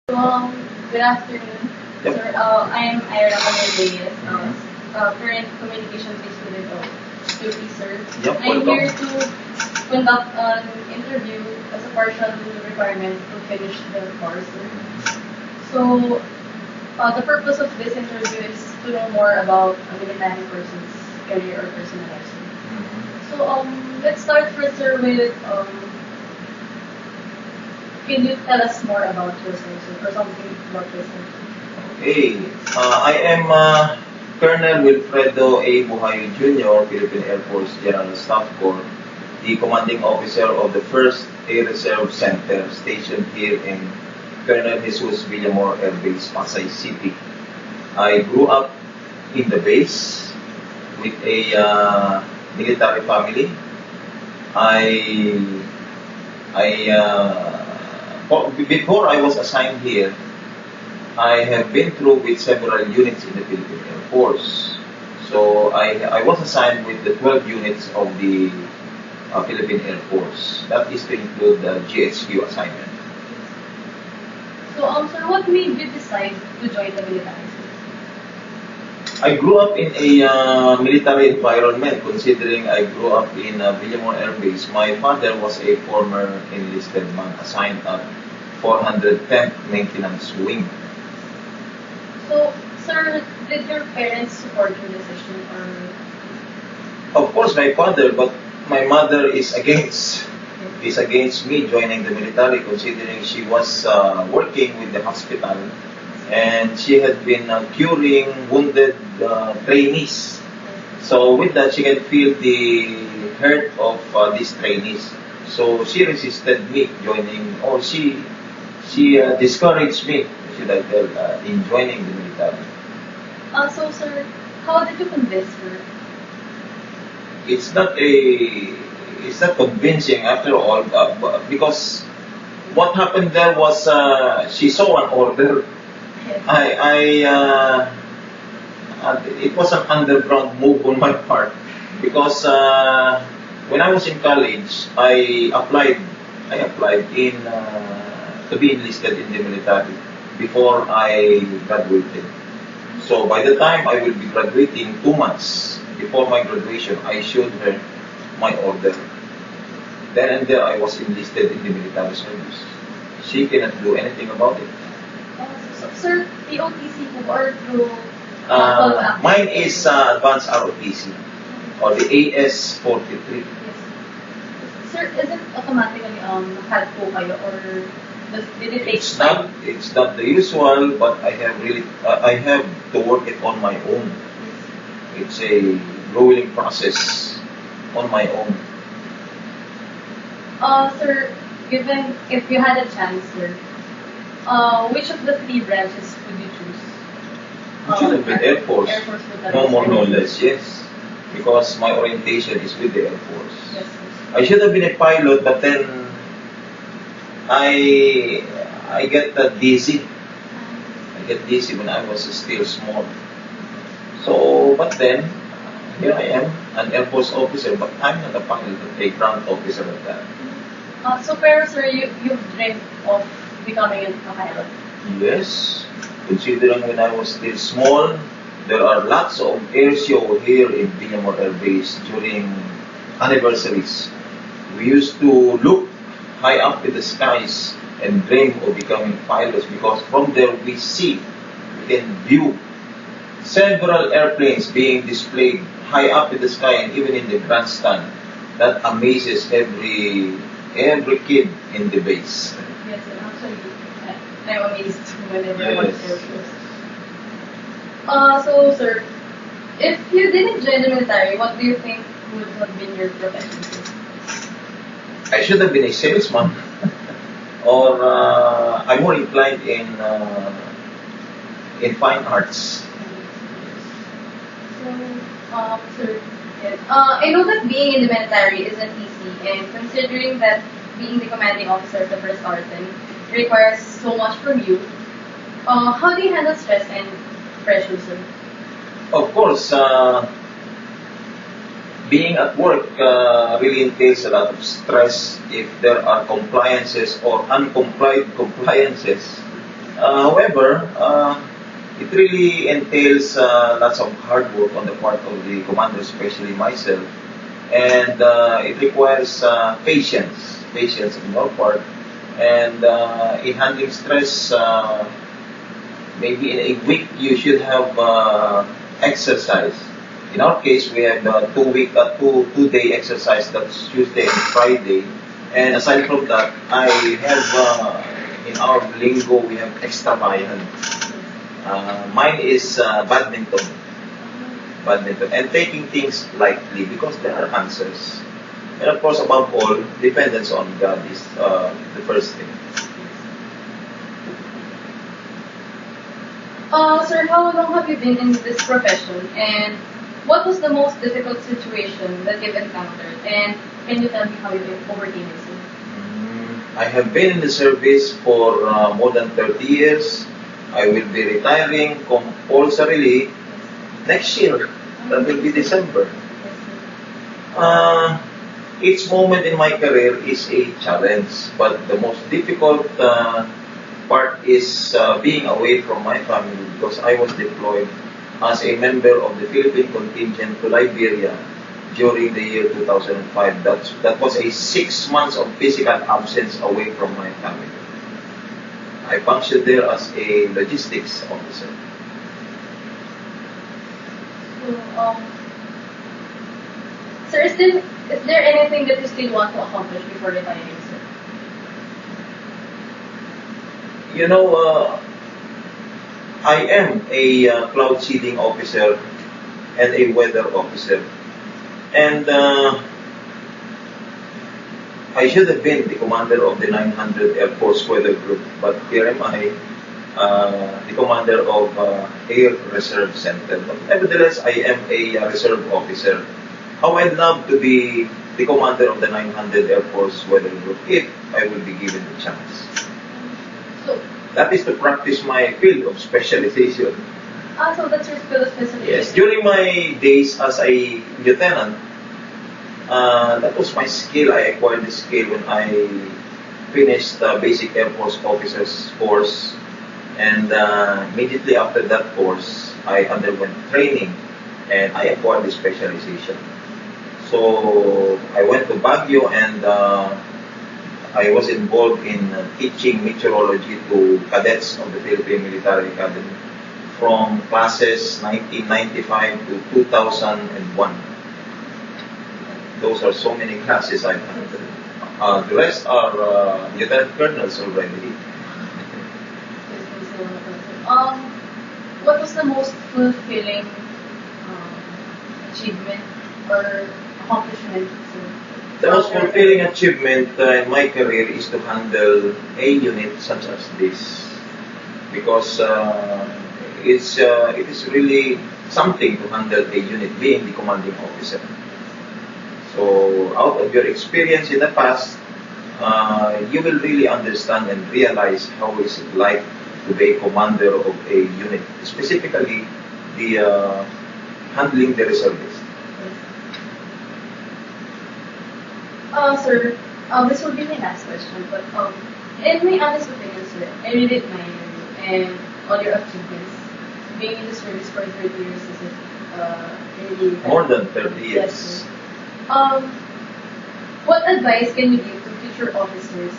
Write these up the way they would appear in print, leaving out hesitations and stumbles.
Um, Good afternoon, Yep. sir. I am Ira Reyes, current communications student of UP, sir. Yep, I'm welcome. here to conduct an interview as a partial requirement to finish the course, sir. So, the purpose of this interview is to know more about a military person's career or personal life, sir. So, let's start first, sir, with can you tell us more about yourself, sir, or something about yourself? Okay, I am Colonel Wilfredo A. Buhayo Jr., Philippine Air Force General Staff Corps, the commanding officer of the 1st Air Reserve Center stationed here in Colonel Jesus Villamor Air Base, Pasay City. I grew up in the base with a military family. Before I was assigned here, I have been through with several units in the Philippine Air Force. So I was assigned with the 12 units of the Philippine Air Force. That is to include the GHQ assignment. So, sir, what made you decide to join the military, sir? I grew up in a military environment, considering I grew up in Villamor Air Base. My father was a former enlisted man assigned at 410th Maintenance Wing. So, sir, did your parents support your decision, or Of course, my father, but my mother is against me joining the military, considering she was working with the hospital and she had been curing wounded trainees. So with that, she can feel the hurt of these trainees. So she resisted me joining, or she discouraged me, should I tell, in joining the military. So, sir, how did you convince her? It's not convincing after all, because what happened there was she saw an order. It was an underground move on my part, because when I was in college, I applied in to be enlisted in the military before I graduated. So by the time I will be graduating, 2 months before my graduation, I showed her my order. Then and there, I was enlisted in the military service. She cannot do anything about it. So, sir, POTC po or through Mine is advanced ROTC, or the AS-43. Yes. Sir, is it automatically had po kayo, or did it take time? It's not the usual, but I have to work it on my own. It's a grueling process on my own. Sir, given if you had a chance, sir, which of the 3 branches would you choose? It should have been Air Force. Air Force would that No be, more, sir? no less, yes. Because my orientation is with the Air Force. Yes, sir. I should have been a pilot, but then I get dizzy. I get dizzy when I was still small. So, but then, here I am, an Air Force officer, but I'm not a pilot, a ground officer at that. So, pero sir, you've dreamt of becoming a pilot. Yes, considering when I was still small, there are lots of air show here in Villamor Air Base during anniversaries. We used to look high up in the skies and dream of becoming pilots, because from there we can view several airplanes being displayed high up in the sky and even in the grandstand. That amazes every kid in the base. Yes, sir. Actually, I'm amazed whenever I watch Yes. Air Force. So, sir, if you didn't join the military, what do you think would have been your profession, sir? I should have been a salesman, or I'm more inclined in fine arts. So, sir, yes. I know that being in the military isn't easy, and considering that being the commanding officer of the first RTM requires so much from you, how do you handle stress and pressure, sir? Of course, being at work really entails a lot of stress if there are compliances or uncomplied compliances. However, it really entails lots of hard work on the part of the commander, especially myself, and it requires patience on our part, and in handling stress. Maybe in a week you should have exercise. In our case, we have 2 week, 2 day exercise. That's Tuesday and Friday. And aside from that, I have in our lingo we have extra bayan. Mine is badminton, and taking things lightly because there are answers. And of course, above all, dependence on God is the first thing. Sir, how long have you been in this profession, and what was the most difficult situation that you've encountered? And can you tell me how you overcame it, sir? I have been in the service for more than 30 years. I will be retiring compulsorily next year. That will be December. Yes, sir. Each moment in my career is a challenge, but the most difficult part is being away from my family because I was deployed as a member of the Philippine contingent to Liberia during the year 2005. That was a 6 months of physical absence away from my family. I functioned there as a logistics officer. So, sir, is there anything that you still want to accomplish before retiring, sir? You know, I am a cloud seeding officer and a weather officer. And I should have been the commander of the 900 Air Force Weather Group, but here am I, the commander of Air Reserve Center. But nevertheless, I am a reserve officer. How I'd love to be the commander of the 900 Air Force Weather Group if I will be given the chance. So, That is to practice my field of specialization. so that's your field of specialization. Yes, during my days as a lieutenant, that was my skill. I acquired the skill when I finished the basic Air Force officers course, and immediately after that course, I underwent training, and I acquired the specialization. So I went to Baguio, and I was involved in teaching meteorology to cadets of the Philippine Military Academy from classes 1995 to 2001. Those are so many classes I've had. The rest are lieutenant colonels already. What was the most fulfilling achievement or accomplishment, sir? The most fulfilling achievement in my career is to handle a unit such as this, because it is really something to handle a unit, being the commanding officer. So, out of your experience in the past, you will really understand and realize how is it like to be a commander of a unit, specifically the handling the reservists. Sir, this will be my last question, but in my honest opinion, sir, I really admire you and all your achievements. Being in the service for 30 years is really More than 30 Yes, years. sir. What advice can you give to future officers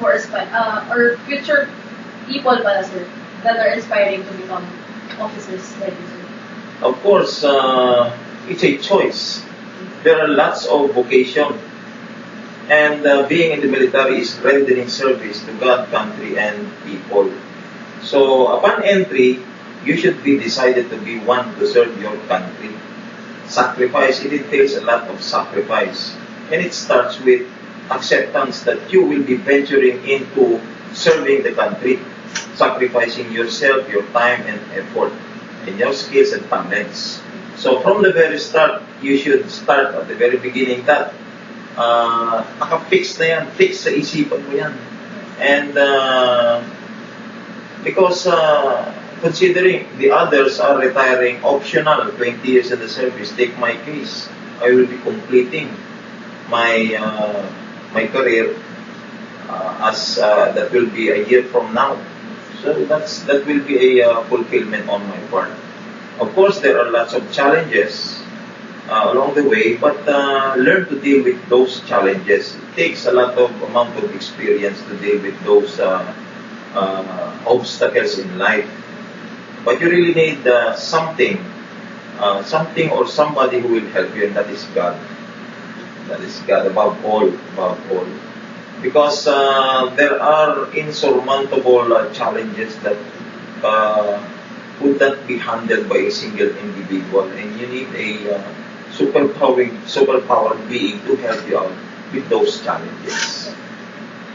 or future people, pala, sir, that are aspiring to become officers like you, sir? Of course, it's a choice. There are lots of vocation. And being in the military is rendering service to God, country, and people. So, upon entry, you should be decided to be one to serve your country. Sacrifice, it entails a lot of sacrifice. And it starts with acceptance that you will be venturing into serving the country, sacrificing yourself, your time, and effort, and your skills and talents. So, from the very start, you should start at the very beginning that naka-fix na yan, fix sa isipan mo yan. And because considering the others are retiring optional, 20 years in the service, take my case, I will be completing my my career as that will be a year from now. So that will be a fulfillment on my part. Of course, there are lots of challenges along the way, but learn to deal with those challenges. It takes a lot of amount of experience to deal with those obstacles in life. But you really need something or somebody who will help you, and that is God. That is God above all, above all. Because there are insurmountable challenges that could not be handled by a single individual, and you need a superpowered being to help you out with those challenges.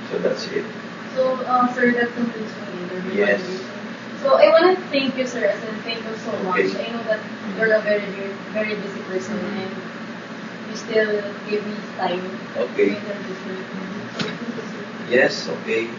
So that's it. So, sir, that concludes my interview. Yes. So, I want to thank you, sir, as in thank you so much. Okay. I know that you're a very, very busy person, and you still give me time to Okay. interview, sir. So, thank you, sir. Yes. Okay.